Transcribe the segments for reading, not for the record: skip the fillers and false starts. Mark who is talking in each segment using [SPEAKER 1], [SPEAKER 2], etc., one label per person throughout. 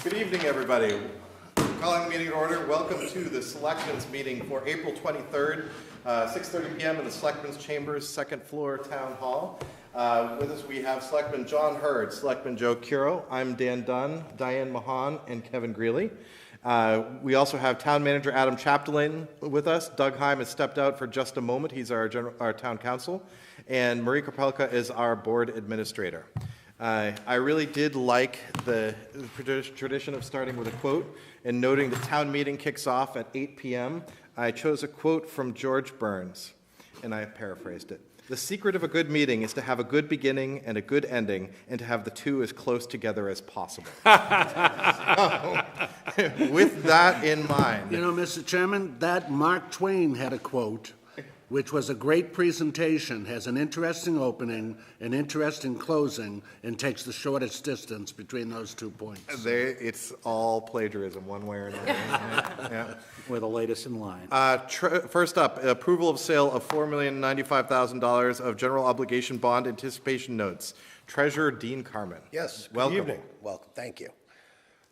[SPEAKER 1] Good evening, everybody. Calling the meeting to order. Welcome to the Selectmen's meeting for April 23rd, 6:30 p.m. in the Selectmen's Chambers, second floor, Town Hall. With us we have Selectman John Hurd, Selectman Joe Curo. I'm Dan Dunn, Diane Mahan, and Kevin Greeley. We also have Town Manager Adam Chapdelaine with us. Doug Heim has stepped out for just a moment. He's our Town Council. And Marie Kropelka is our Board Administrator. I really did like the tradition of starting with a quote and noting the town meeting kicks off at 8 p.m. I chose a quote from George Burns, and I paraphrased it. The secret of a good meeting is to have a good beginning and a good ending, and to have the two as close together as possible. So, with that in mind.
[SPEAKER 2] You know, Mr. Chairman, that Mark Twain had a quote, which was a great presentation, has an interesting opening, an interesting closing, and takes the shortest distance between those 2 points.
[SPEAKER 1] It's all plagiarism, one way or another. Yeah.
[SPEAKER 3] We're the latest in line.
[SPEAKER 1] First up, approval of sale of $4,095,000 of general obligation bond anticipation notes. Treasurer Dean Carmen.
[SPEAKER 4] Yes, good
[SPEAKER 1] Welcome.
[SPEAKER 4] evening. Welcome, thank you.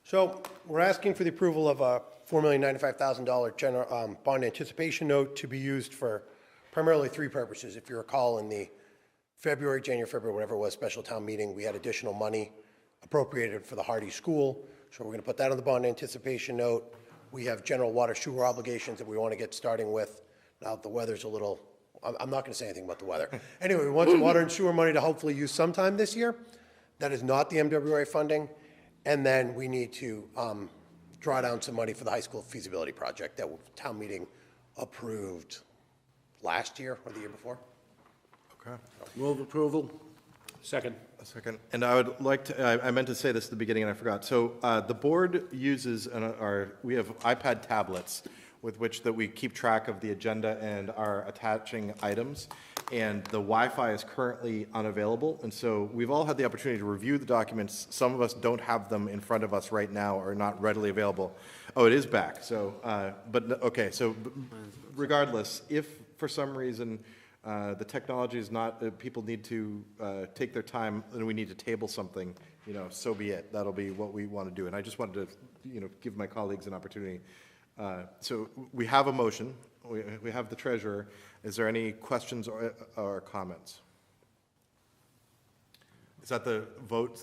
[SPEAKER 4] So we're asking for the approval of a $4,095,000 general bond anticipation note to be used for primarily three purposes. If you recall, in the January, February, whatever it was, special town meeting, we had additional money appropriated for the Hardy School. So we're going to put that on the bond anticipation note. We have general water sewer obligations that we want to get starting with. Now the weather's a little, I'm not going to say anything about the weather. Anyway, we want some water and sewer money to hopefully use sometime this year. That is not the MWA funding. And then we need to draw down some money for the high school feasibility project that town meeting approved last year or the year before.
[SPEAKER 1] Okay.
[SPEAKER 2] Move approval.
[SPEAKER 3] Second.
[SPEAKER 1] A second. And I would like to, I meant to say this at the beginning and I forgot. So the board uses, we have iPad tablets with which that we keep track of the agenda and our attaching items. And the Wi-Fi is currently unavailable. And so we've all had the opportunity to review the documents. Some of us don't have them in front of us right now or not readily available. Oh, it is back. So, okay. So regardless, if for some reason the technology is not, people need to take their time and we need to table something, so be it. That'll be what we want to do. And I just wanted to, give my colleagues an opportunity. So we have a motion. We have the treasurer. Is there any questions or comments? Is that the vote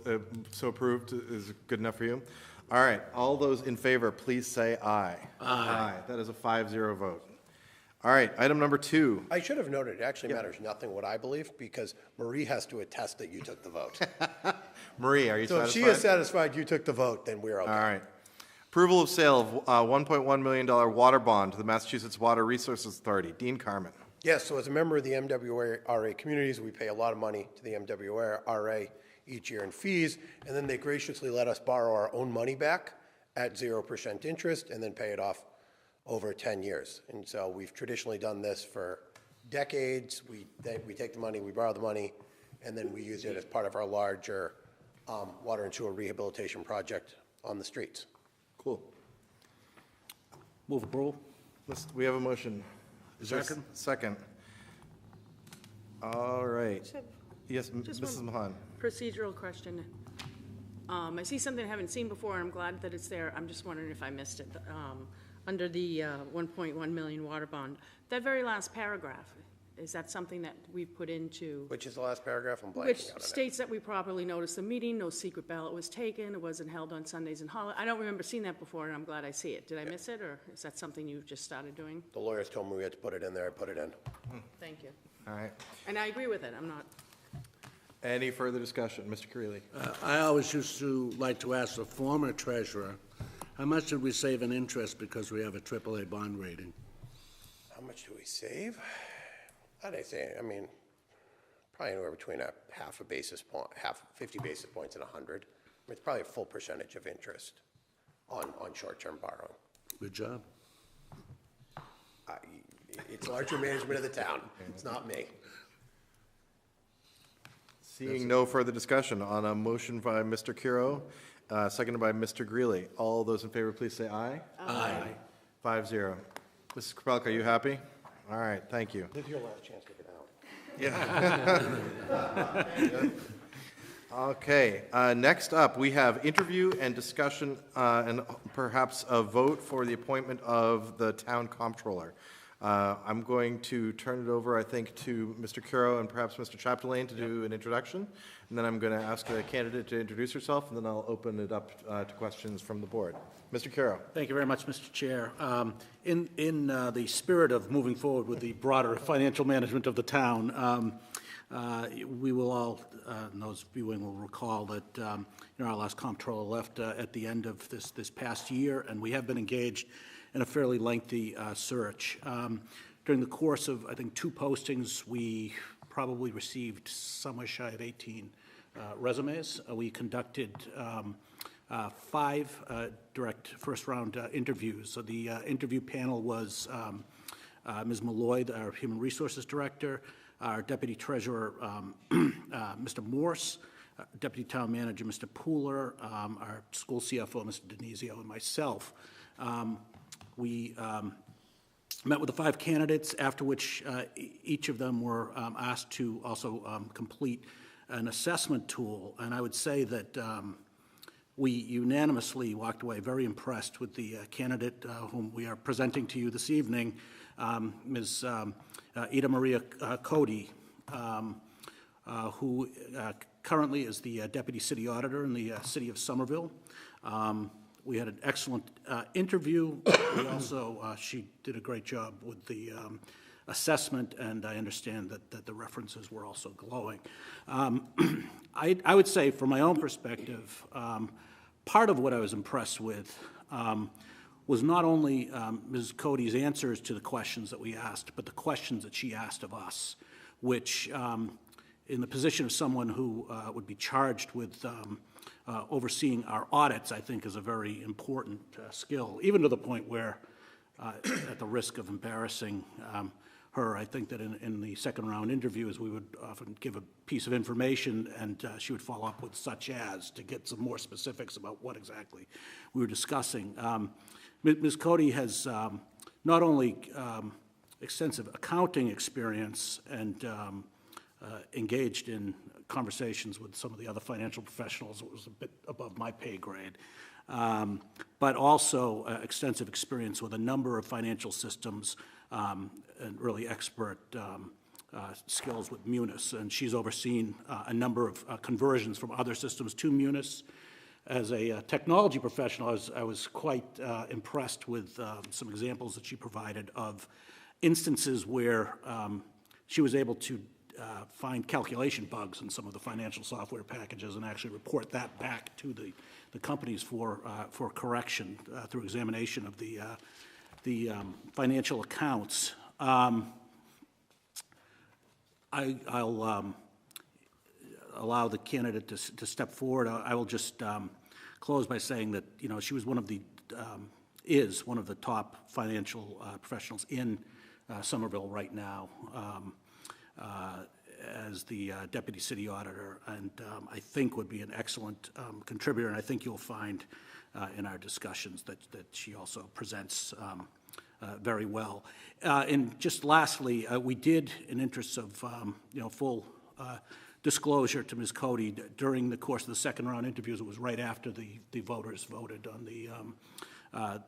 [SPEAKER 1] so approved? Is it good enough for you? All right. All those in favor, please say aye. Aye. That is a 5-0 vote. All right. Item number 2.
[SPEAKER 4] I should have noted, it actually matters nothing what I believe because Marie has to attest that you took the vote.
[SPEAKER 1] Marie, are you
[SPEAKER 4] So
[SPEAKER 1] satisfied?
[SPEAKER 4] if she is satisfied you took the vote, then we're okay.
[SPEAKER 1] All right. Approval of sale of $1.1 million water bond to the Massachusetts Water Resources Authority. Dean Carmen.
[SPEAKER 4] Yes, so as a member of the MWRA communities, we pay a lot of money to the MWRA each year in fees, and then they graciously let us borrow our own money back at 0% interest and then pay it off over 10 years. And so we've traditionally done this for decades. We take the money, we borrow the money, and then we use it as part of our larger water and sewer rehabilitation project on the streets.
[SPEAKER 1] Cool.
[SPEAKER 3] Move approval.
[SPEAKER 1] We have a motion. Is there a
[SPEAKER 2] Second.
[SPEAKER 1] Second. All right. Yes,
[SPEAKER 5] Just
[SPEAKER 1] Mrs.
[SPEAKER 5] one
[SPEAKER 1] Mahan.
[SPEAKER 5] procedural question. I see something I haven't seen before, and I'm glad that it's there. I'm just wondering if I missed it. Under the 1.1 million water bond, that very last paragraph, is that something that we put into?
[SPEAKER 4] Which is the last paragraph? I'm blanking
[SPEAKER 5] Which
[SPEAKER 4] out on it.
[SPEAKER 5] states that we properly noticed the meeting, no secret ballot was taken, it wasn't held on Sundays and holidays. I don't remember seeing that before, and I'm glad I see it. Did I miss it, or is that something you've just started doing?
[SPEAKER 4] The lawyers told me we had to put it in there. I put it in.
[SPEAKER 5] Thank you.
[SPEAKER 1] All right.
[SPEAKER 5] And I agree with it. I'm not.
[SPEAKER 1] Any further discussion? Mr. Creeley.
[SPEAKER 2] I always used to like to ask the former treasurer, how much did we save in interest because we have a AAA bond rating?
[SPEAKER 4] How much do we save? I'd say, probably anywhere between a half a basis point, 50 basis points and 100. It's probably a full percentage of interest on short-term borrowing.
[SPEAKER 2] Good job.
[SPEAKER 4] It's larger management of the town. It's not me.
[SPEAKER 1] Seeing no further discussion on a motion by Mr. Curo, seconded by Mr. Greeley. All those in favor, please say aye.
[SPEAKER 2] Aye.
[SPEAKER 1] 5-0. Mrs. Kropelka, are you happy? All right, thank you.
[SPEAKER 4] This is your last chance to get out.
[SPEAKER 1] Yeah. Okay, next up, we have interview and discussion and perhaps a vote for the appointment of the town comptroller. I'm going to turn it over, I think, to Mr. Curo and perhaps Mr. Chapdelaine to do an introduction, and then I'm going to ask the candidate to introduce herself, and then I'll open it up to questions from the board. Mr. Curo.
[SPEAKER 3] Thank you very much, Mr. Chair. In the spirit of moving forward with the broader financial management of the town, we will all, those viewing will recall that our last comptroller left at the end of this past year, and we have been engaged in a fairly lengthy search. During the course of, I think, 2 postings, we probably received somewhere shy of 18 resumes. We conducted 5 direct first-round interviews. So the interview panel was Ms. Malloy, our Human Resources Director, our Deputy Treasurer, Mr. Morse, Deputy Town Manager, Mr. Pooler, our school CFO, Mr. Denizio, and myself. We met with the 5 candidates, after which each of them were asked to also complete an assessment tool. And I would say that we unanimously walked away very impressed with the candidate whom we are presenting to you this evening, Ms. Ida Maria Cody, who currently is the Deputy City Auditor in the City of Somerville. We had an excellent interview. We also, she did a great job with the assessment, and I understand that the references were also glowing. I would say, from my own perspective, part of what I was impressed with was not only Ms. Cody's answers to the questions that we asked, but the questions that she asked of us, which, in the position of someone who would be charged with overseeing our audits, I think is a very important skill, even to the point where, at the risk of embarrassing her, I think that in the second round interviews, we would often give a piece of information, and she would follow up with such as to get some more specifics about what exactly we were discussing. Ms. Cody has not only extensive accounting experience and engaged in conversations with some of the other financial professionals. It was a bit above my pay grade, but also extensive experience with a number of financial systems and really expert skills with Munis. And she's overseen a number of conversions from other systems to Munis. As a technology professional, I was quite impressed with some examples that she provided of instances where she was able to find calculation bugs in some of the financial software packages and actually report that back to the companies for correction through examination of the financial accounts. I'll allow the candidate to step forward. I will just close by saying that she was is one of the top financial professionals in Somerville right now. As the Deputy City Auditor, and I think would be an excellent contributor, and I think you'll find in our discussions that she also presents very well. And just lastly, we did, in interests of full disclosure to Ms. Cody, during the course of the second round interviews, it was right after the voters voted on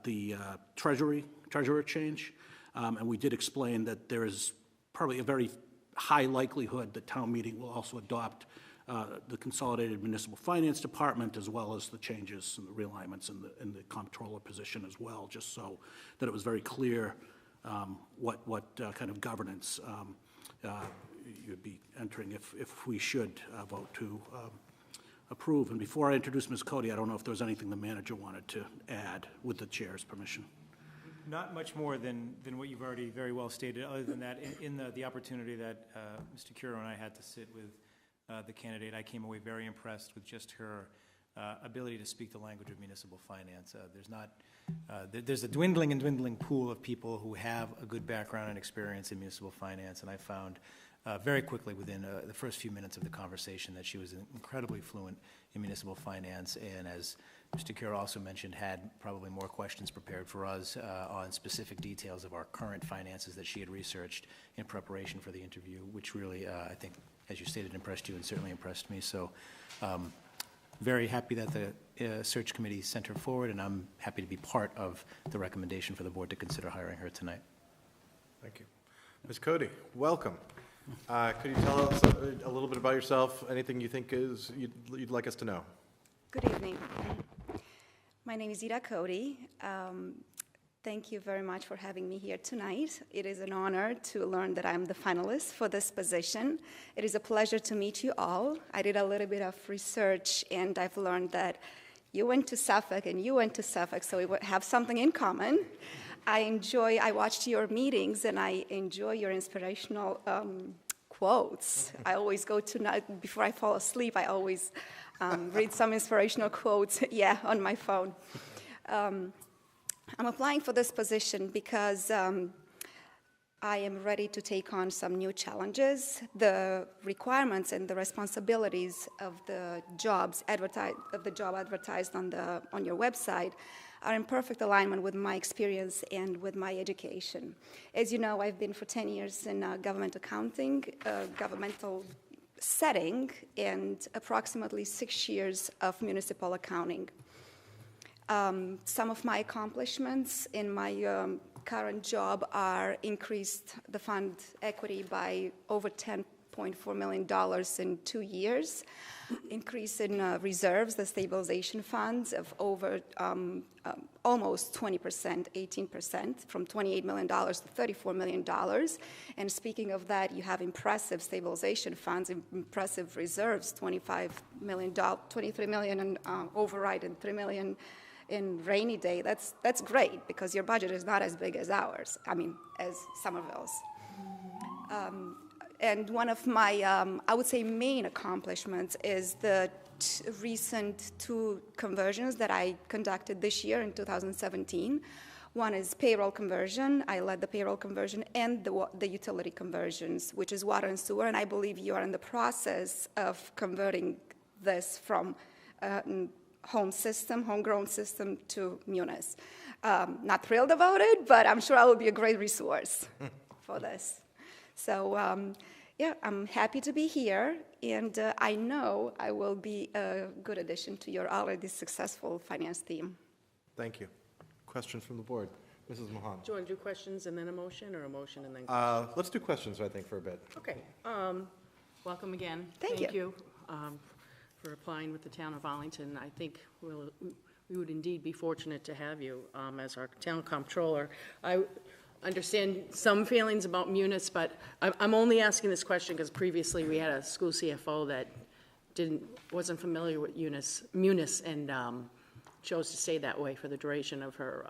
[SPEAKER 3] the treasurer change, and we did explain that there is probably a very high likelihood that town meeting will also adopt the Consolidated Municipal Finance Department, as well as the changes and the realignments in the comptroller position as well, just so that it was very clear what kind of governance you'd be entering if we should vote to approve. And before I introduce Ms. Cody, I don't know if there was anything the manager wanted to add, with the chair's permission.
[SPEAKER 6] Not much more than what you've already very well stated, other than that, in the opportunity that Mr. Curo and I had to sit with the candidate, I came away very impressed with just her ability to speak the language of municipal finance. There's a dwindling pool of people who have a good background and experience in municipal finance, and I found very quickly within the first few minutes of the conversation that she was incredibly fluent in municipal finance, and as Mr. Curo also mentioned, had probably more questions prepared for us on specific details of our current finances that she had researched in preparation for the interview, which really, I think, as you stated, impressed you and certainly impressed me. So very happy that the search committee sent her forward, and I'm happy to be part of the recommendation for the board to consider hiring her tonight.
[SPEAKER 1] Thank you. Ms. Cody, welcome. Could you tell us a little bit about yourself? Anything you think you'd like us to know?
[SPEAKER 7] Good evening. My name is Ida Cody. Thank you very much for having me here tonight. It is an honor to learn that I'm the finalist for this position. It is a pleasure to meet you all. I did a little bit of research, and I've learned that you went to Suffolk and you went to Suffolk, so we have something in common. I watched your meetings, and I enjoy your inspirational quotes. I always go to, before I fall asleep, I always read some inspirational quotes, on my phone. I'm applying for this position because I am ready to take on some new challenges. The requirements and the responsibilities of the job advertised on your website are in perfect alignment with my experience and with my education. As you know, I've been for 10 years in government accounting, governmental setting, and approximately 6 years of municipal accounting. Some of my accomplishments in my current job are increased the fund equity by over $10.4 million in 2 years, increase in reserves, the stabilization funds of over almost 20%, 18%, from $28 million to $34 million. And speaking of that, you have impressive stabilization funds, impressive reserves, $23 million in override and $3 million in rainy day. That's great, because your budget is not as big as ours, as Somerville's. And one of my, I would say, main accomplishments is the recent 2 conversions that I conducted this year in 2017. One is payroll conversion. I led the payroll conversion and the utility conversions, which is water and sewer, and I believe you are in the process of converting this from homegrown system to Munis. Not thrilled about it, but I'm sure I will be a great resource for this. So, I'm happy to be here, and I know I will be a good addition to your already successful finance team.
[SPEAKER 1] Thank you. Questions from the board? Mrs. Mahan.
[SPEAKER 5] Do you want to do questions and then a motion, or a motion and then questions?
[SPEAKER 1] Let's do questions, I think, for a bit.
[SPEAKER 5] Okay. Welcome again.
[SPEAKER 7] Thank you.
[SPEAKER 5] For applying with the town of Arlington. I think we would indeed be fortunate to have you as our town comptroller. I understand some feelings about Munis, but I'm only asking this question because previously we had a school CFO that wasn't familiar with Munis and chose to stay that way for the duration of her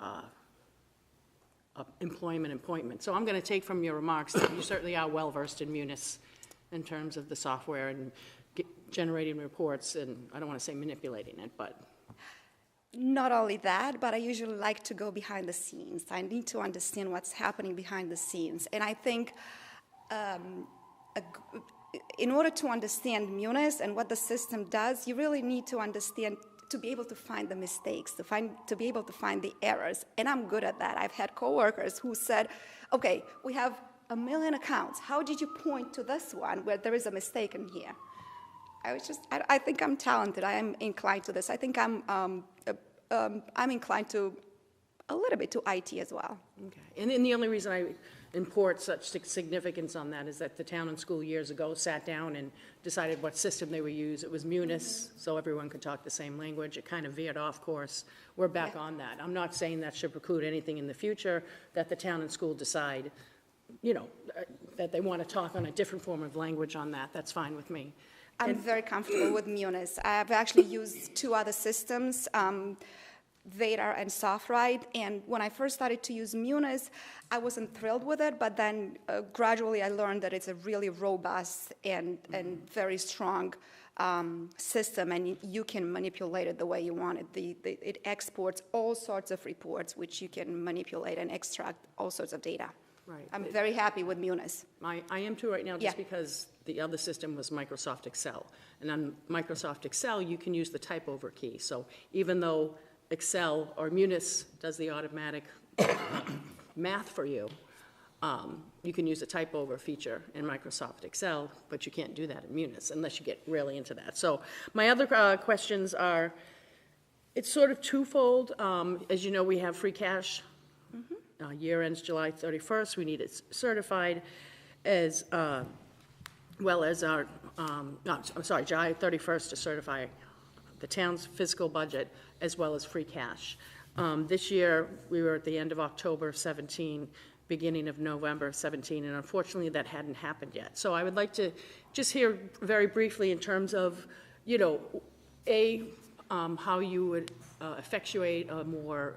[SPEAKER 5] appointment. So I'm going to take from your remarks that you certainly are well-versed in Munis in terms of the software and generating reports, and I don't want to say manipulating it, but...
[SPEAKER 7] Not only that, but I usually like to go behind the scenes. I need to understand what's happening behind the scenes. And I think in order to understand Munis and what the system does, you really need to understand, to be able to find the mistakes, to be able to find the errors. And I'm good at that. I've had coworkers who said, okay, we have 1 million accounts. How did you point to this one where there is a mistake in here? I think I'm talented. I am inclined to this. I think I'm inclined to a little bit to IT as well.
[SPEAKER 5] Okay. And the only reason I import such significance on that is that the town and school years ago sat down and decided what system they would use. It was Munis, so everyone could talk the same language. It kind of veered off course. We're back on that. I'm not saying that should preclude anything in the future, that the town and school decide, that they want to talk on a different form of language on that. That's fine with me.
[SPEAKER 7] I'm very comfortable with Munis. I've actually used 2 other systems, Vadar and SoftWrite, and when I first started to use Munis, I wasn't thrilled with it, but then gradually I learned that it's a really robust and very strong system, and you can manipulate it the way you want it. It exports all sorts of reports, which you can manipulate and extract all sorts of data.
[SPEAKER 5] Right.
[SPEAKER 7] I'm very happy with Munis.
[SPEAKER 5] I am too right now, just because the other system was Microsoft Excel. And on Microsoft Excel, you can use the type over key. So even though Excel or Munis does the automatic math for you, You can use a type-over feature in Microsoft Excel, but you can't do that in Munis unless you get really into that. So my other questions are, it's sort of twofold. As you know, we have free cash. Year ends July 31st. We need it certified as well as our, July 31st to certify the town's fiscal budget as well as free cash. This year, we were at the end of October 17, beginning of November 17, and unfortunately, that hadn't happened yet. So I would like to just hear very briefly in terms of, you know, how you would effectuate a more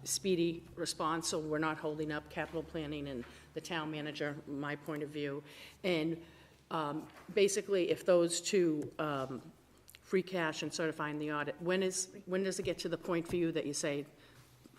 [SPEAKER 5] speedy response so we're not holding up capital planning and the town manager, my point of view. And basically, if those two, free cash and certifying the audit, when does it get to the point for you that you say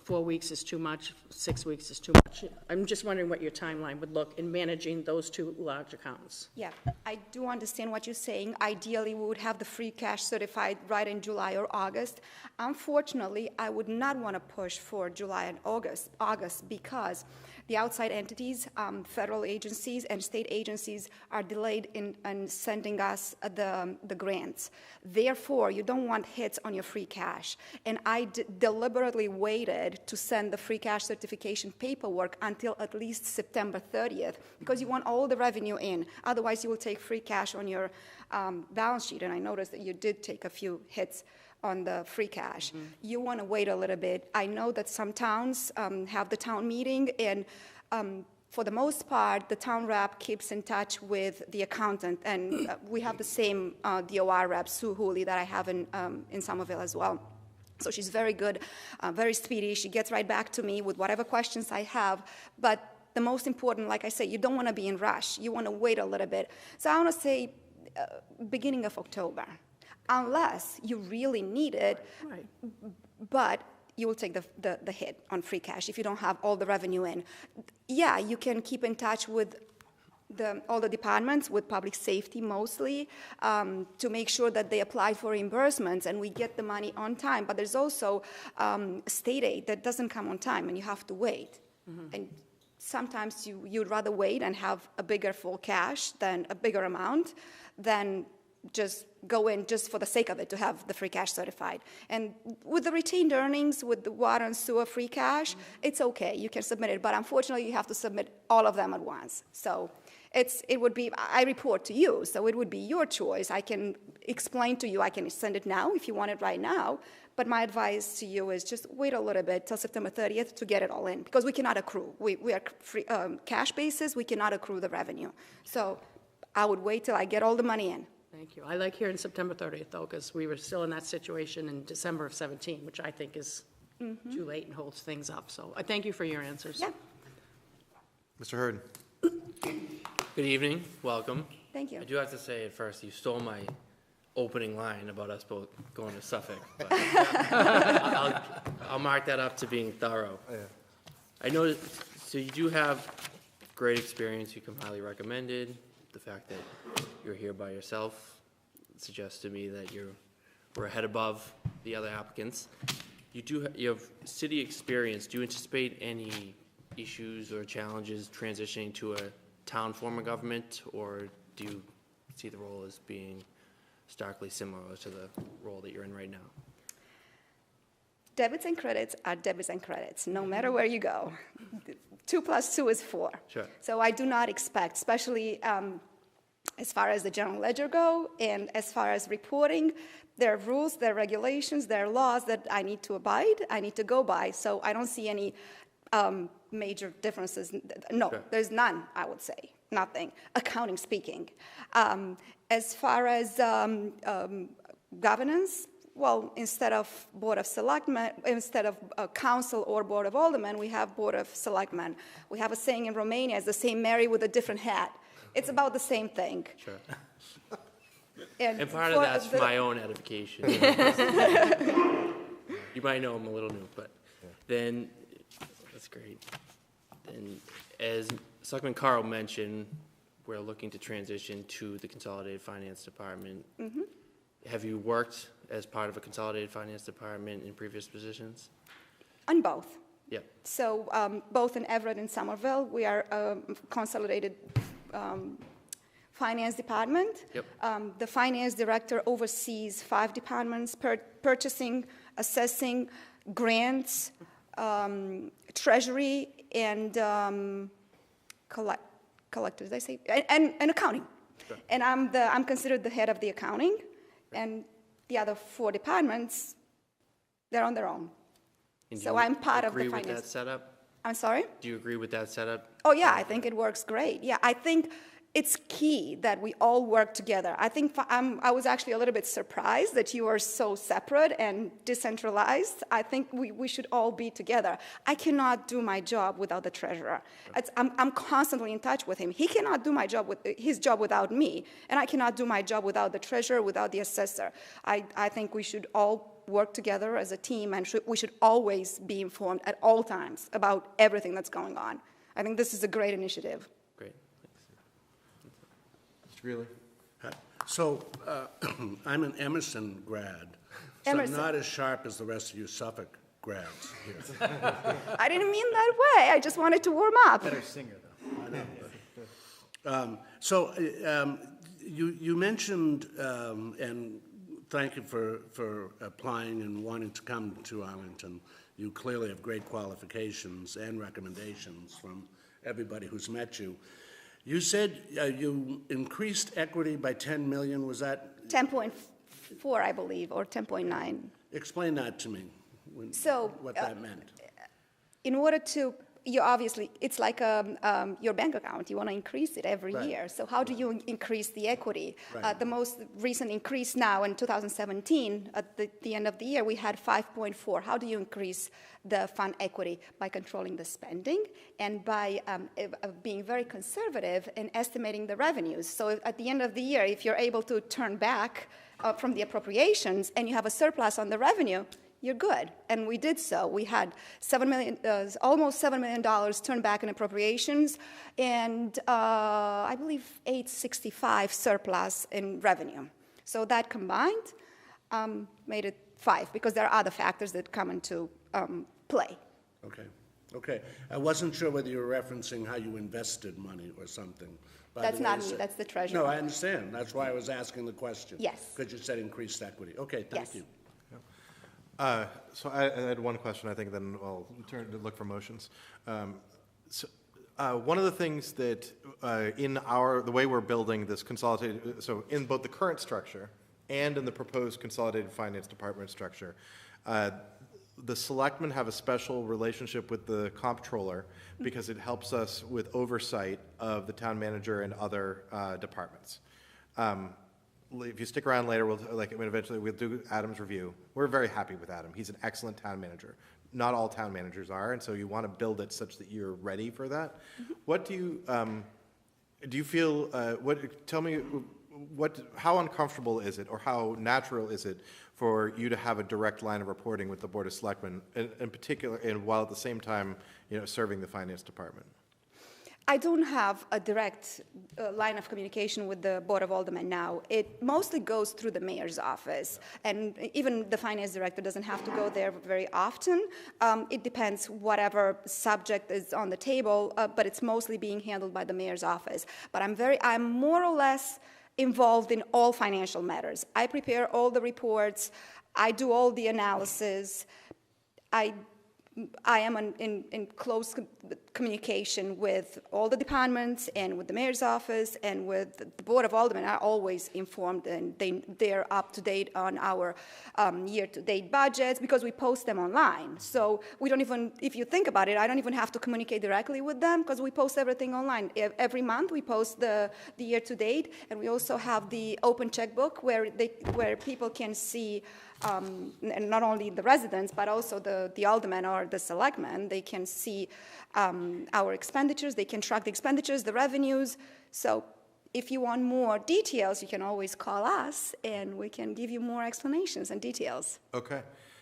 [SPEAKER 5] 4 weeks is too much, 6 weeks is too much? I'm just wondering what your timeline would look in managing those two large accounts.
[SPEAKER 7] Yeah, I do understand what you're saying. Ideally, we would have the free cash certified right in July or August. Unfortunately, I would not want to push for July and August because the outside entities, federal agencies and state agencies are delayed in sending us the grants. Therefore, you don't want hits on your free cash. And I deliberately waited to send the free cash certification paperwork until at least September 30th because you want all the revenue in. Otherwise, you will take free cash on your balance sheet. And I noticed that you did take a few hits on the free cash. You want to wait a little bit. I know that some towns have the town meeting, and for the most part, the town rep keeps in touch with the accountant, and we have the same DOR rep, Sue Hooley, that I have in Somerville as well. So she's very good, very speedy. She gets right back to me with whatever questions I have, but the most important, like I said, you don't want to be in rush. You want to wait a little bit. So I want to say beginning of October. Unless you really need it,
[SPEAKER 5] Right.
[SPEAKER 7] but you will take the hit on free cash if you don't have all the revenue in. Yeah, you can keep in touch with all the departments, with public safety mostly, to make sure that they apply for reimbursements and we get the money on time. But there's also state aid that doesn't come on time and you have to wait. And sometimes you'd rather wait and have a bigger full cash than a bigger amount than just go in just for the sake of it to have the free cash certified. And with the retained earnings, with the water and sewer free cash, it's okay, you can submit it, but unfortunately you have to submit all of them at once. So it would be, I report to you, so it would be your choice. I can explain to you, I can send it now if you want it right now, but my advice to you is just wait a little bit till September 30th to get it all in, because we cannot accrue. We are free, cash basis, we cannot accrue the revenue. So I would wait till I get all the money in.
[SPEAKER 5] Thank you. I like hearing September 30th, though, because we were still in that situation in December of 17, which I think is too late and holds things up. So I thank you for your answers.
[SPEAKER 7] Yeah,
[SPEAKER 1] Mr. Hurd.
[SPEAKER 8] Good evening, welcome.
[SPEAKER 7] thank you.
[SPEAKER 8] I do have to say at first, you stole my opening line about us both going to Suffolk, but I'll mark that up to being thorough.
[SPEAKER 1] Yeah.
[SPEAKER 8] I know, so you do have great experience, you come highly recommended. The fact that you're here by yourself suggests to me that we're ahead above the other applicants. You have city experience. Do you anticipate any issues or challenges transitioning to a town form of government, or do you see the role as being starkly similar to the role that you're in right now?
[SPEAKER 7] Debits and credits are debits and credits, no matter where you go. 2 + 2 is 4.
[SPEAKER 8] Sure.
[SPEAKER 7] So I do not expect, especially as far as the general ledger go, and as far as reporting, there are rules, there are regulations, there are laws that I need to abide, I need to go by. So I don't see any major differences. No,
[SPEAKER 8] Sure.
[SPEAKER 7] there's none, I would say, nothing, accounting speaking. As far as governance, well, instead of Board of Selectmen, instead of Council or Board of Aldermen, we have Board of Selectmen. We have a saying in Romania, it's the same Mary with a different hat. It's about the same thing.
[SPEAKER 8] Sure.
[SPEAKER 7] And
[SPEAKER 8] And part of that's my own edification. You might know I'm a little new, but then, that's great. And as Selectman Carl mentioned, we're looking to transition to the Consolidated Finance Department. Have you worked as part of a Consolidated Finance Department in previous positions?
[SPEAKER 7] On both.
[SPEAKER 8] Yep.
[SPEAKER 7] So both in Everett and Somerville, we are consolidated finance department.
[SPEAKER 8] Yep.
[SPEAKER 7] The finance director oversees 5 departments: purchasing, assessing, grants, treasury, and collectors. Did I say and accounting? Okay. And I'm considered the head of the accounting, and the other 4 departments, they're on their own.
[SPEAKER 8] And
[SPEAKER 7] So
[SPEAKER 8] do you
[SPEAKER 7] I'm part of the
[SPEAKER 8] agree with
[SPEAKER 7] finance.
[SPEAKER 8] that setup?
[SPEAKER 7] I'm sorry?
[SPEAKER 8] Do you agree with that setup?
[SPEAKER 7] Oh, yeah, I think it works great. Yeah, I think it's key that we all work together. I think I was actually a little bit surprised that you are so separate and decentralized. I think we should all be together. I cannot do my job without the treasurer. I'm constantly in touch with him. He cannot do his job without me, and I cannot do my job without the treasurer, without the assessor. I think we should all work together as a team, and we should always be informed at all times about everything that's going on. I think this is a great initiative.
[SPEAKER 8] Great.
[SPEAKER 1] Mr. Greeley?
[SPEAKER 2] So I'm an Emerson grad, so
[SPEAKER 7] Emerson.
[SPEAKER 2] I'm not as sharp as the rest of you Suffolk grads here.
[SPEAKER 7] I didn't mean that way. I just wanted to warm up.
[SPEAKER 6] Better singer, though.
[SPEAKER 2] You mentioned, and thank you for applying and wanting to come to Arlington. You clearly have great qualifications and recommendations from everybody who's met you. You said you increased equity by 10 million, was that?
[SPEAKER 7] 10.4, I believe, or 10.9.
[SPEAKER 2] Explain that to me, what that meant.
[SPEAKER 7] In order to, you obviously, it's like your bank account. You want to increase it every
[SPEAKER 2] Right.
[SPEAKER 7] year. So how do you increase the equity?
[SPEAKER 2] Right.
[SPEAKER 7] The most recent increase now in 2017, at the end of the year, we had 5.4. How do you increase the fund equity? By controlling the spending and by being very conservative in estimating the revenues. So at the end of the year, if you're able to turn back from the appropriations and you have a surplus on the revenue, you're good. And we did so. We had almost $7 million turned back in appropriations, and I believe $865 surplus in revenue. So that combined made it 5, because there are other factors that come into play.
[SPEAKER 2] Okay. I wasn't sure whether you were referencing how you invested money or something.
[SPEAKER 7] That's not me, that's the treasurer.
[SPEAKER 2] No, I understand. That's why I was asking the question.
[SPEAKER 7] Yes.
[SPEAKER 2] Because you said increased equity. Okay, thank
[SPEAKER 7] Yes.
[SPEAKER 2] you.
[SPEAKER 1] So I had one question, I think, then I'll turn to look for motions. One of the things that the way we're building this consolidated, so in both the current structure and in the proposed consolidated finance department structure, the selectmen have a special relationship with the comptroller because it helps us with oversight of the town manager and other departments. If you stick around later, eventually we'll do Adam's review. We're very happy with Adam. He's an excellent town manager. Not all town managers are, and so you want to build it such that you're ready for that. Mm-hmm. What do you feel? Tell me, how uncomfortable is it, or how natural is it for you to have a direct line of reporting with the Board of Selectmen, in particular, and while at the same time, serving the finance department?
[SPEAKER 7] I don't have a direct line of communication with the Board of Aldermen now. It mostly goes through the mayor's office, and even the finance director doesn't have to go there very often. It depends whatever subject is on the table, but it's mostly being handled by the mayor's office. But I'm more or less involved in all financial matters. I prepare all the reports. I do all the analysis. I am in close communication with all the departments and with the mayor's office and with the Board of Aldermen. Are always informed, and they're up to date on our year-to-date budgets because we post them online. So we don't even, if you think about it, I don't even have to communicate directly with them because we post everything online. Every month we post the year-to-date, and we also have the open checkbook where people can see. And not only the residents, but also the aldermen or the selectmen, they can see our expenditures, they can track the expenditures, the revenues. So if you want more details, you can always call us, and we can give you more explanations and details.
[SPEAKER 1] Okay.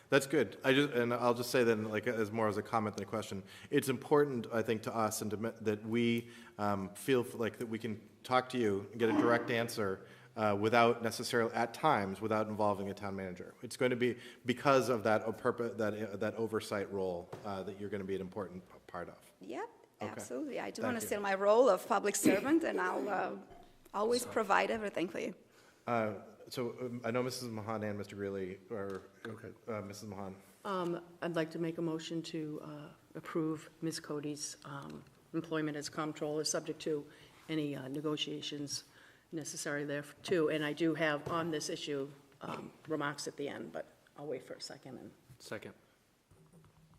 [SPEAKER 1] That's good. I'll just say then, as more as a comment than a question, it's important, I think, to us and that we feel like that we can talk to you and get a direct answer without necessarily, at times, without involving a town manager. It's going to be because of that that oversight role that you're going to be an important part of.
[SPEAKER 7] Yep,
[SPEAKER 1] Okay.
[SPEAKER 7] absolutely. I do
[SPEAKER 1] Thank
[SPEAKER 7] understand
[SPEAKER 1] you.
[SPEAKER 7] my role of public servant, and I'll always provide everything for you.
[SPEAKER 1] So I know Mrs. Mahan and Mr. Greeley, or Mrs. Mahan.
[SPEAKER 5] I'd like to make a motion to approve Ms. Cody's employment as comptroller, subject to any negotiations necessary there too. And I do have on this issue remarks at the end, but I'll wait for a second. And
[SPEAKER 8] Second.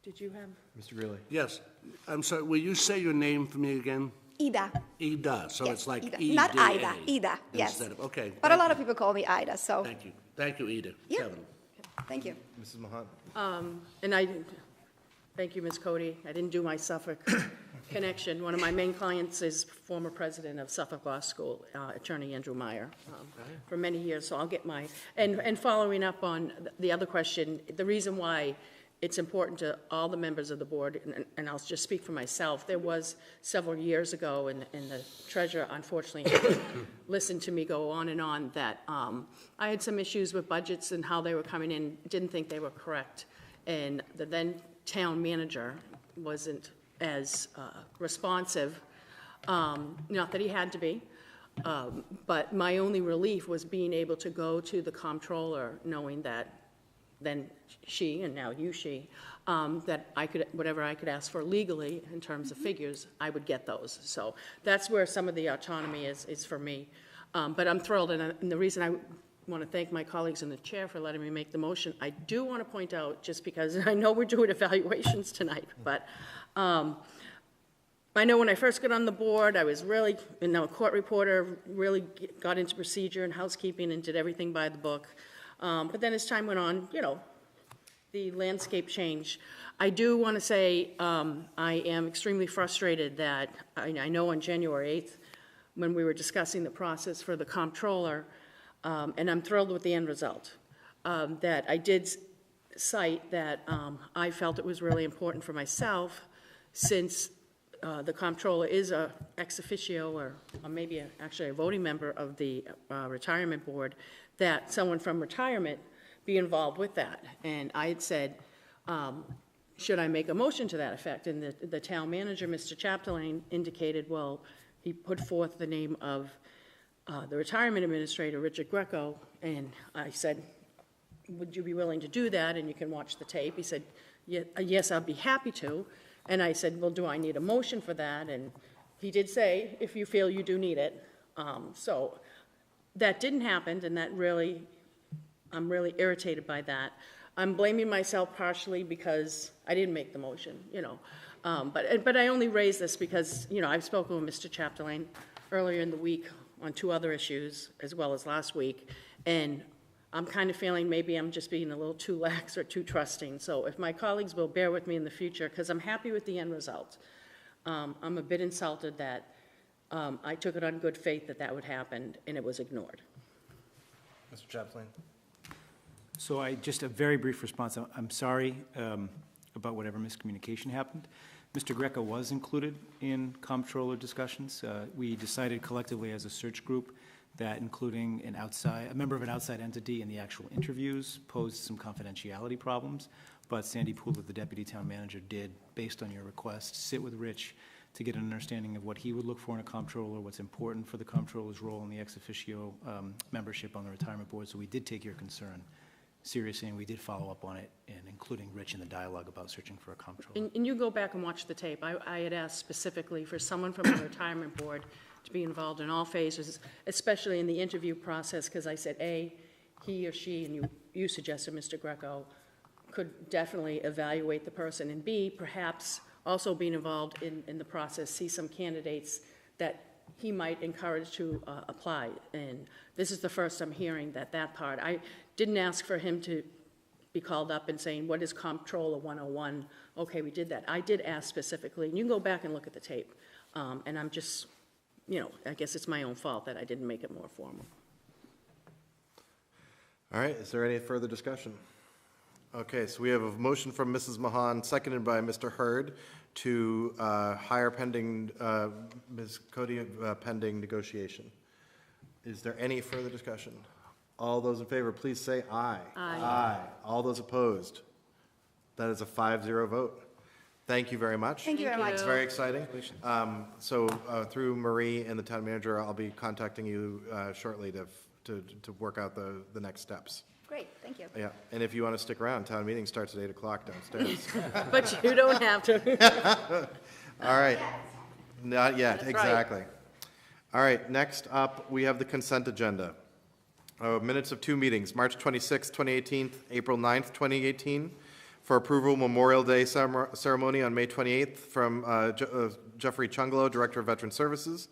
[SPEAKER 5] did you have?
[SPEAKER 1] Mr. Greeley.
[SPEAKER 2] Yes, I'm sorry, will you say your name for me again?
[SPEAKER 7] Ida.
[SPEAKER 2] Ida, so
[SPEAKER 7] Yes,
[SPEAKER 2] it's like
[SPEAKER 7] Ida.
[SPEAKER 2] E-D-A.
[SPEAKER 7] Not Ida, Ida, yes.
[SPEAKER 2] Instead of, okay.
[SPEAKER 7] But a lot of people call me Ida, so,
[SPEAKER 2] Thank you. Thank you, Ida.
[SPEAKER 7] Yeah.
[SPEAKER 2] Kevin.
[SPEAKER 7] thank you.
[SPEAKER 1] Mrs. Mahan.
[SPEAKER 5] And I, thank you, Ms. Cody. I didn't do my Suffolk connection. One of my main clients is former president of Suffolk Law School, Attorney Andrew Meyer, for many years, so I'll get my, and following up on the other question, the reason why it's important to all the members of the board, and I'll just speak for myself, there was several years ago, and the treasurer unfortunately listened to me go on and on, that I had some issues with budgets and how they were coming in, didn't think they were correct, and the then town manager wasn't as responsive, not that he had to be, but my only relief was being able to go to the comptroller, knowing that then she, and now she, that I could, whatever I could ask for legally in terms of figures, I would get those. So that's where some of the autonomy is for me. But I'm thrilled, and the reason I want to thank my colleagues in the chair for letting me make the motion, I do want to point out, just because I know we're doing evaluations tonight, but I know when I first got on the board, I was really, a court reporter, really got into procedure and housekeeping and did everything by the book. But then as time went on, the landscape changed. I do want to say I am extremely frustrated that I know on January 8th, when we were discussing the process for the comptroller, and I'm thrilled with the end result, that I did cite that I felt it was really important for myself, since the comptroller is a ex officio or maybe actually a voting member of the retirement board, that someone from retirement be involved with that. And I had said, should I make a motion to that effect? And the town manager, Mr. Chapdelaine, indicated, well, he put forth the name of the retirement administrator, Richard Greco, and I said, would you be willing to do that? And you can watch the tape. He said, yes, I'll be happy to. And I said, well, do I need a motion for that? And he did say, if you feel you do need it. So that didn't happen, and that really, I'm really irritated by that. I'm blaming myself partially because I didn't make the motion, But I only raise this because, I've spoken with Mr. Chapdelaine earlier in the week on 2 other issues, as well as last week, and I'm kind of feeling maybe I'm just being a little too lax or too trusting. So if my colleagues will bear with me in the future, because I'm happy with the end result. I'm a bit insulted that I took it on good faith that would happen, and it was ignored.
[SPEAKER 1] Mr. Chapdelaine.
[SPEAKER 6] So just a very brief response. I'm sorry about whatever miscommunication happened. Mr. Greco was included in comptroller discussions. We decided collectively as a search group that including a member of an outside entity in the actual interviews posed some confidentiality problems, but Sandy Pooler, the deputy town manager, did, based on your request, sit with Rich to get an understanding of what he would look for in a comptroller, what's important for the comptroller's role in the ex officio membership on the retirement board. So we did take your concern seriously, and we did follow up on it, and including Rich in the dialogue about searching for a comptroller.
[SPEAKER 5] And you go back and watch the tape. I had asked specifically for someone from the retirement board to be involved in all phases, especially in the interview process, because I said, A, he or she, and you suggested Mr. Greco, could definitely evaluate the person, and B, perhaps also being involved in the process, see some candidates that he might encourage to apply. And this is the first I'm hearing that part. I didn't ask for him to be called up and saying, what is Comptroller 101? Okay, we did that. I did ask specifically, and you can go back and look at the tape. And I'm just, I guess it's my own fault that I didn't make it more formal.
[SPEAKER 1] All right, is there any further discussion? Okay, so we have a motion from Mrs. Mahan, seconded by Mr. Hurd, to hire pending, Ms. Cody, pending negotiation. Is there any further discussion? All those in favor, please say aye.
[SPEAKER 5] Aye.
[SPEAKER 1] Aye. All those opposed? That is a 5-0 vote. Thank you very much.
[SPEAKER 7] Thank you very much.
[SPEAKER 1] It's very exciting. Through Marie and the town manager, I'll be contacting you shortly to work out the next steps.
[SPEAKER 7] Great, thank you.
[SPEAKER 1] Yeah, and if you want to stick around, town meeting starts at 8 o'clock downstairs.
[SPEAKER 5] But you don't have to.
[SPEAKER 1] All right. Not yet,
[SPEAKER 5] That's right.
[SPEAKER 1] exactly. All right, next up, we have the consent agenda. Minutes of 2 meetings, March 26th, 2018, April 9th, 2018. For approval, Memorial Day ceremony on May 28th from Jeffrey Chunglo, Director of Veteran Services.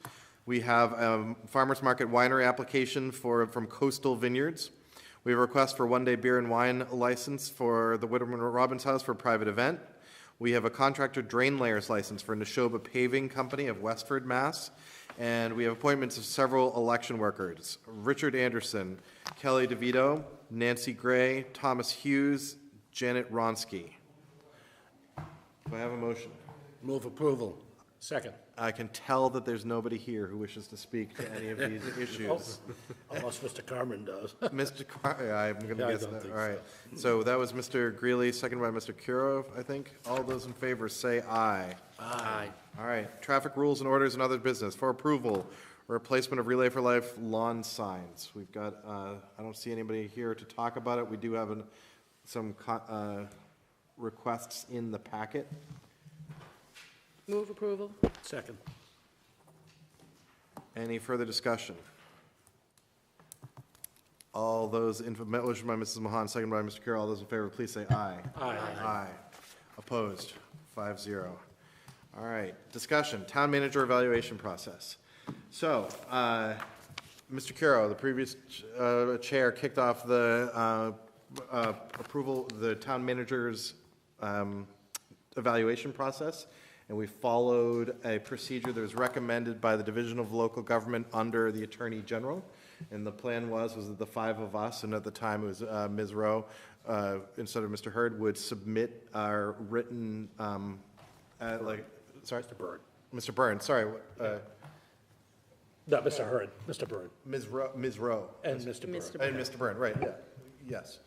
[SPEAKER 1] We have a Farmers Market Winery application from Coastal Vineyards. We have a request for one-day beer and wine license for the Whitterman Robbins House for a private event. We have a contractor drain layers license for Neshoba Paving Company of Westford, Mass. And we have appointments of several election workers: Richard Anderson, Kelly DeVito, Nancy Gray, Thomas Hughes, Janet Ronsky. Do I have a motion?
[SPEAKER 2] Move approval.
[SPEAKER 3] Second.
[SPEAKER 1] I can tell that there's nobody here who wishes to speak to any of these issues.
[SPEAKER 3] Unless Mr. Carmen does.
[SPEAKER 1] Mr. I'm going to
[SPEAKER 3] Yeah, I
[SPEAKER 1] guess
[SPEAKER 3] don't
[SPEAKER 1] that.
[SPEAKER 3] think
[SPEAKER 1] All right. So that was Mr. Greeley, seconded by Mr. Kuro, I think. All those in favor say aye.
[SPEAKER 8] Aye.
[SPEAKER 1] All right. Traffic rules and orders and other business. For approval, replacement of Relay for Life lawn signs. We've got, I don't see anybody here to talk about it. We do have some requests in the packet.
[SPEAKER 5] Move approval.
[SPEAKER 3] Second.
[SPEAKER 1] Any further discussion? All those motion by Mrs. Mahan, second by Mr. Carroll. All those in favor, please say aye.
[SPEAKER 3] Aye.
[SPEAKER 1] Aye. Opposed? 5-0. All right. Discussion. Town manager evaluation process. So, Mr. Carroll, the previous chair kicked off the approval, the town manager's evaluation process, and we followed a procedure that was recommended by the Division of Local Government under the Attorney General. And the plan was that the 5 of us, and at the time it was Ms. Rowe, instead of Mr. Hurd, would submit our written, sorry? Mr. Byrne. Mr. Byrne, sorry.
[SPEAKER 3] No, Mr. Hurd, Mr. Byrne.
[SPEAKER 1] Ms. Rowe.
[SPEAKER 3] And Mr. Byrne.
[SPEAKER 5] Mr. Byrne.
[SPEAKER 1] And Mr. Byrne, right, yeah, yes.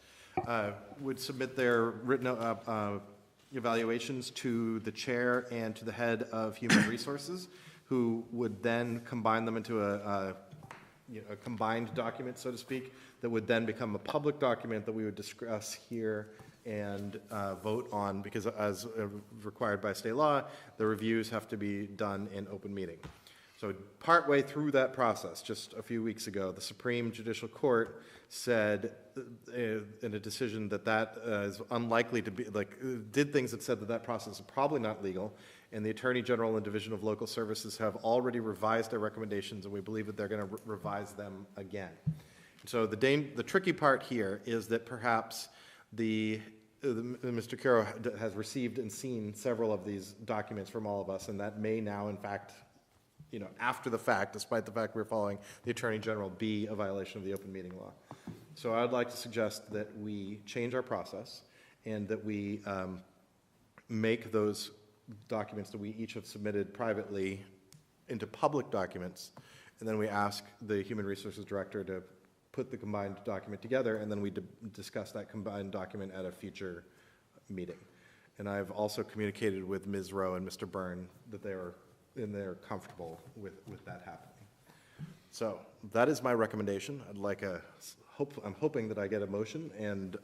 [SPEAKER 1] Would submit their written evaluations to the chair and to the head of Human Resources, who would then combine them into a combined document, so to speak, that would then become a public document that we would discuss here and vote on, because as required by state law, the reviews have to be done in open meeting. So partway through that process, just a few weeks ago, the Supreme Judicial Court said in a decision that is unlikely to be, did things that said that process is probably not legal, and the Attorney General and Division of Local Services have already revised their recommendations, and we believe that they're going to revise them again. So the tricky part here is that perhaps Mr. Caro has received and seen several of these documents from all of us, and that may now, in fact, after the fact, despite the fact we're following the Attorney General, be a violation of the open meeting law. So I'd like to suggest that we change our process and that we make those documents that we each have submitted privately into public documents, and then we ask the Human Resources Director to put the combined document together, and then we discuss that combined document at a future meeting. And I've also communicated with Ms. Rowe and Mr. Byrne that they're comfortable with that happening. So that is my recommendation. I'm hoping that I get a motion and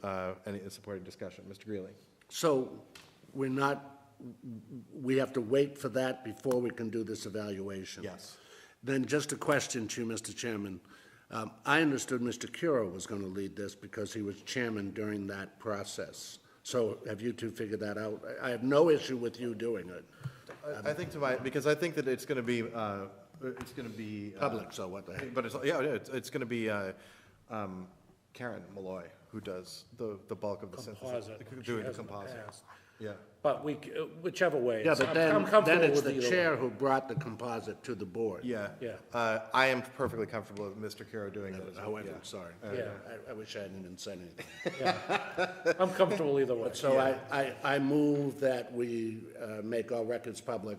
[SPEAKER 1] any supporting discussion. Mr. Greeley.
[SPEAKER 2] So we have to wait for that before we can do this evaluation?
[SPEAKER 1] Yes.
[SPEAKER 2] Then just a question to you, Mr. Chairman. I understood Mr. Curo was going to lead this because he was chairman during that process. So have you two figured that out? I have no issue with you doing it.
[SPEAKER 1] I think because I think that it's going to be
[SPEAKER 2] Public, so what the heck?
[SPEAKER 1] But it's going to be Karen Malloy who does the bulk of the synthesis, doing the composite. Yeah.
[SPEAKER 3] But whichever way.
[SPEAKER 2] Yeah, but
[SPEAKER 3] I'm
[SPEAKER 2] then
[SPEAKER 3] comfortable
[SPEAKER 2] it's
[SPEAKER 3] with
[SPEAKER 2] the
[SPEAKER 3] either
[SPEAKER 2] chair
[SPEAKER 3] way.
[SPEAKER 2] who brought the composite to the board.
[SPEAKER 1] Yeah.
[SPEAKER 3] Yeah.
[SPEAKER 1] I am perfectly comfortable with Mr. Caro doing it.
[SPEAKER 2] However, I'm sorry.
[SPEAKER 3] Yeah.
[SPEAKER 2] I wish I hadn't even said anything.
[SPEAKER 3] I'm comfortable either way.
[SPEAKER 2] So I move that we make all records public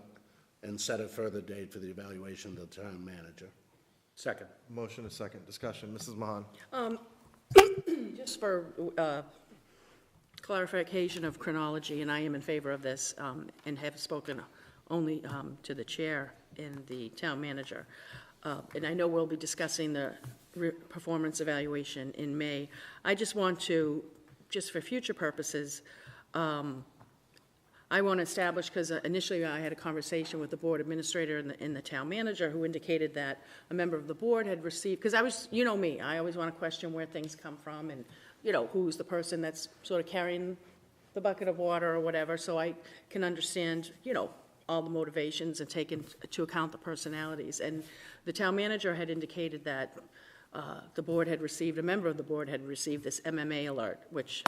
[SPEAKER 2] and set a further date for the evaluation of the town manager. Second.
[SPEAKER 1] Motion is second. Discussion. Mrs. Mahan.
[SPEAKER 5] Just for clarification of chronology, and I am in favor of this, and have spoken only to the chair and the town manager. And I know we'll be discussing the performance evaluation in May. I just want to, just for future purposes, I want to establish, because initially I had a conversation with the board administrator and the town manager, who indicated that a member of the board had received, because I was, you know me, I always want to question where things come from and, you know, who's the person that's sort of carrying the bucket of water or whatever, so I can understand, you know, all the motivations and take into account the personalities. And the town manager had indicated that the board had received, a member of the board had received this MMA alert, which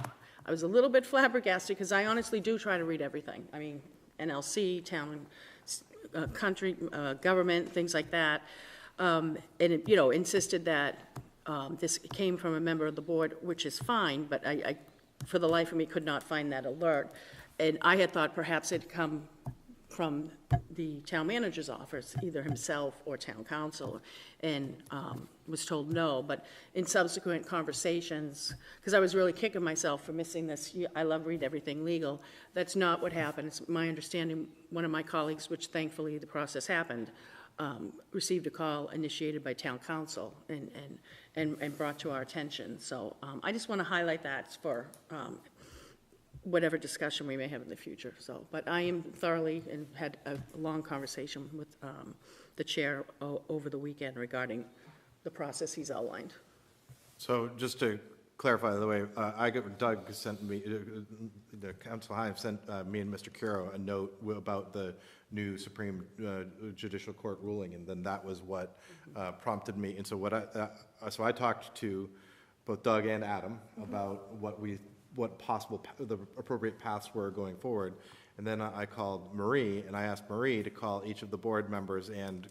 [SPEAKER 5] I was a little bit flabbergasted, because I honestly do try to read everything. I mean, NLC, town, country, government, things like that. And it, you know, insisted that this came from a member of the board, which is fine, but I, for the life of me, could not find that alert. And I had thought perhaps it'd come from the town manager's office, either himself or town council, and was told no. But in subsequent conversations, because I was really kicking myself for missing this, I love read everything legal, that's not what happened. It's my understanding, one of my colleagues, which thankfully the process happened, received a call initiated by town council and brought to our attention. So I just want to highlight that for whatever discussion we may have in the future. So, but I am thoroughly, and had a long conversation with the chair over the weekend regarding the process he's outlined.
[SPEAKER 1] So just to clarify, the way Doug sent me, the Council High sent me and Mr. Curo a note about the new Supreme Judicial Court ruling, and then that was what prompted me. And so so I talked to both Doug and Adam about what possible the appropriate paths were going forward, and then I called Marie, and I asked Marie to call each of the board members and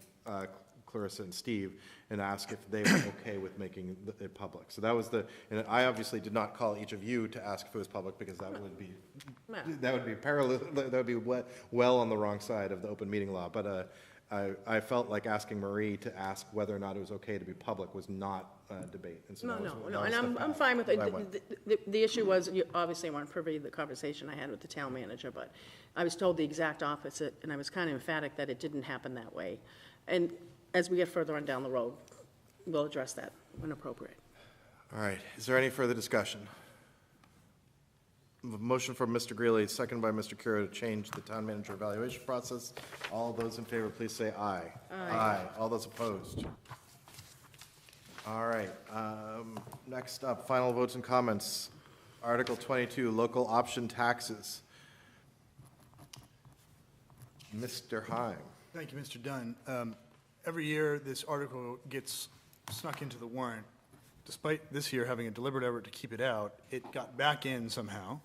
[SPEAKER 1] Clarissa and Steve and ask if they were okay with making it public. So that was and I obviously did not call each of you to ask if it was public, because that would be parallel, that would be well on the wrong side of the open meeting law. But I felt like asking Marie to ask whether or not it was okay to be public was not a debate. And so
[SPEAKER 5] No, and I'm fine with it. The issue was, you obviously weren't privy to the conversation I had with the town manager, but I was told the exact opposite, and I was kind of emphatic that it didn't happen that way. And as we get further on down the road, we'll address that when appropriate.
[SPEAKER 1] All right, is there any further discussion? Motion from Mr. Greeley, second by Mr. Curo, to change the town manager evaluation process. All those in favor, please say aye. Aye. All those opposed? All right, next up, final votes and comments. Article 22, local option taxes. Mr. Heim.
[SPEAKER 9] Thank you, Mr. Dunn. Every year, this article gets snuck into the warrant. Despite this year having a deliberate effort to keep it out, it got back in somehow.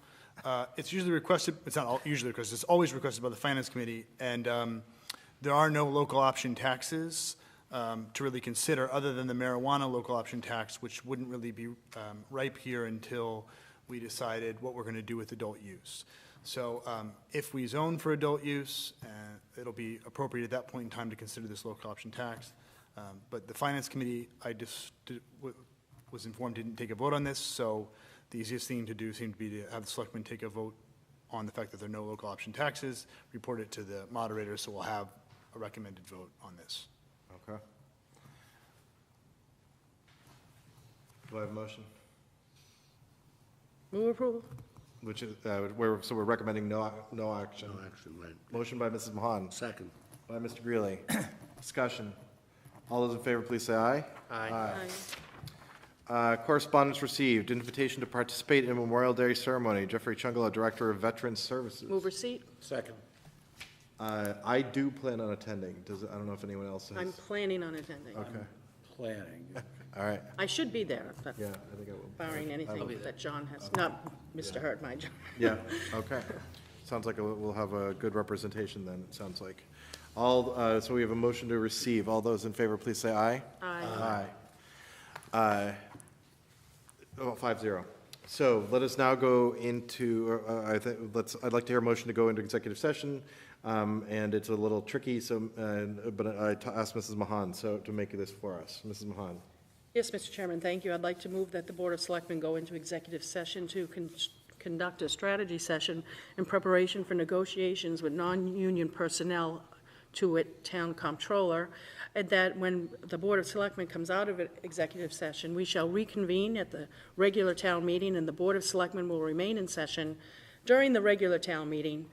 [SPEAKER 9] It's usually requested, it's not usually requested, it's always requested by the Finance Committee, and there are no local option taxes to really consider other than the marijuana local option tax, which wouldn't really be ripe here until we decided what we're going to do with adult use. So if we zone for adult use, it'll be appropriate at that point in time to consider this local option tax. But the Finance Committee, was informed, didn't take a vote on this, so the easiest thing to do seemed to be to have the selectmen take a vote on the fact that there are no local option taxes, report it to the moderator, so we'll have a recommended vote on this.
[SPEAKER 1] Okay. Do I have a motion?
[SPEAKER 5] Move approval.
[SPEAKER 1] Which is, so we're recommending no action.
[SPEAKER 2] No action, right.
[SPEAKER 1] Motion by Mrs. Mahan.
[SPEAKER 2] Second.
[SPEAKER 1] By Mr. Greeley. Discussion. All those in favor, please say aye.
[SPEAKER 5] Aye.
[SPEAKER 1] Correspondence received. Invitation to participate in Memorial Day ceremony. Jeffrey Chungala, Director of Veterans Services.
[SPEAKER 5] Move receipt.
[SPEAKER 2] Second.
[SPEAKER 1] I do plan on attending. I don't know if anyone else is.
[SPEAKER 5] I'm planning on attending.
[SPEAKER 1] Okay.
[SPEAKER 2] Planning.
[SPEAKER 1] All right.
[SPEAKER 5] I should be there, but
[SPEAKER 1] Yeah, I think I will.
[SPEAKER 5] barring anything that John has, not Mr. Hurt, my John.
[SPEAKER 1] Yeah, okay. Sounds like we'll have a good representation then, it sounds like. So we have a motion to receive. All those in favor, please say aye.
[SPEAKER 5] Aye.
[SPEAKER 1] Aye. 5-0. So let us now go into, I'd like to hear a motion to go into executive session. And it's a little tricky, but I asked Mrs. Mahan to make this for us. Mrs. Mahan.
[SPEAKER 5] Yes, Mr. Chairman, thank you. I'd like to move that the Board of Selectmen go into executive session to conduct a strategy session in preparation for negotiations with non-union personnel, to it town comptroller, and that when the Board of Selectmen comes out of executive session, we shall reconvene at the regular town meeting, and the Board of Selectmen will remain in session during the regular town meeting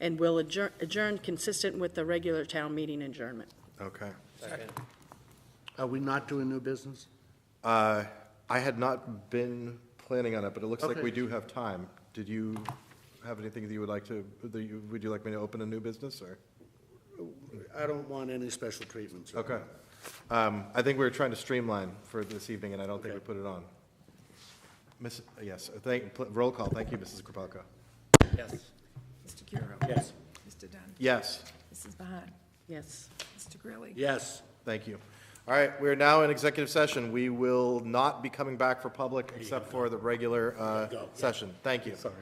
[SPEAKER 5] and will adjourn consistent with the regular town meeting adjournment.
[SPEAKER 1] Okay.
[SPEAKER 8] Second.
[SPEAKER 2] Are we not doing new business?
[SPEAKER 1] I had not been planning on it, but it looks like
[SPEAKER 2] Okay.
[SPEAKER 1] we do have time. Did you have anything that you would like to, would you like me to open a new business, or?
[SPEAKER 2] I don't want any special treatment, sir.
[SPEAKER 1] Okay. I think we were trying to streamline for this evening, and I don't think we put it on. Yes, roll call. Thank you, Mrs. Kropalka.
[SPEAKER 8] Yes.
[SPEAKER 10] Mr. Curo?
[SPEAKER 3] Yes.
[SPEAKER 10] Mr. Dunn?
[SPEAKER 1] Yes.
[SPEAKER 10] Mrs. Mahan?
[SPEAKER 5] Yes.
[SPEAKER 10] Mr. Grilli?
[SPEAKER 2] Yes.
[SPEAKER 1] Thank you. All right, we're now in executive session. We will not be coming back for public except for the regular session. Thank you.
[SPEAKER 2] Sorry.